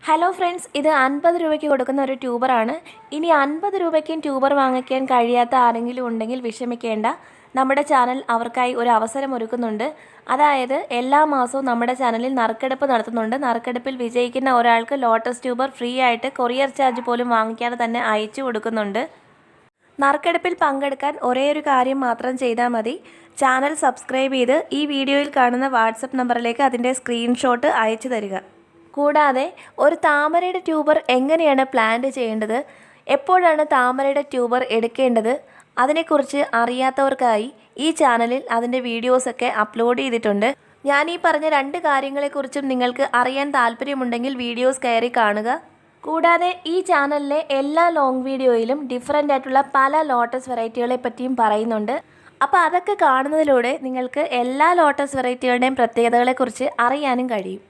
Hello friends, ഇത് 50 രൂപയ്ക്ക് കൊടുക്കുന്ന ഒരു ട്യൂബറാണ്. ഇനി 50 രൂപയ്ക്കും ട്യൂബർ വാങ്ങിക്കാൻ കഴിയാത്ത ആരെങ്കിലും ഉണ്ടെങ്കിൽ വിഷമിക്കേണ്ട. നമ്മുടെ ചാനൽ അവർക്കായി ഒരു അവസരം ഒരുക്കുന്നുണ്ട്. അതായത് എല്ലാ മാസവും നമ്മുടെ ചാനലിൽ നറുക്കെടുപ്പ് നടത്തുന്നുണ്ട്. നറുക്കെടുപ്പിൽ വിജയിക്കുന്ന ഒരാൾക്ക് ലോട്ടസ് ട്യൂബർ ഫ്രീ ആയിട്ട് കൊറിയർ ചാർജ് പോലും വാങ്ങിക്കാതെ തന്നെ അയച്ചു കൊടുക്കുന്നുണ്ട്. നറുക്കെടുപ്പിൽ പങ്കെടുക്കാൻ ഒരേയൊരു കാര്യം മാത്രം ചെയ്താൽ മതി. ചാനൽ സബ്സ്ക്രൈബ് ചെയ്ത് ഈ വീഡിയോയിൽ കാണുന്ന വാട്സപ്പ് നമ്പറിലേക്ക് അതിൻ്റെ സ്ക്രീൻഷോട്ട് അയച്ചു തരിക. കൂടാതെ ഒരു താമരയുടെ ട്യൂബർ എങ്ങനെയാണ് പ്ലാന്റ് ചെയ്യേണ്ടത്, എപ്പോഴാണ് താമരയുടെ ട്യൂബർ എടുക്കേണ്ടത്, അതിനെക്കുറിച്ച് അറിയാത്തവർക്കായി ഈ ചാനലിൽ അതിൻ്റെ വീഡിയോസൊക്കെ അപ്ലോഡ് ചെയ്തിട്ടുണ്ട്. ഞാൻ ഈ പറഞ്ഞ 2 കാര്യങ്ങളെക്കുറിച്ചും നിങ്ങൾക്ക് അറിയാൻ താല്പര്യമുണ്ടെങ്കിൽ വീഡിയോസ് കയറി കാണുക. കൂടാതെ ഈ ചാനലിലെ എല്ലാ ലോങ് വീഡിയോയിലും ഡിഫറൻ്റ് ആയിട്ടുള്ള പല ലോട്ടസ് വെറൈറ്റികളെ പറ്റിയും പറയുന്നുണ്ട്. അപ്പോൾ അതൊക്കെ കാണുന്നതിലൂടെ നിങ്ങൾക്ക് എല്ലാ ലോട്ടസ് വെറൈറ്റികളുടെയും പ്രത്യേകതകളെക്കുറിച്ച് അറിയാനും കഴിയും.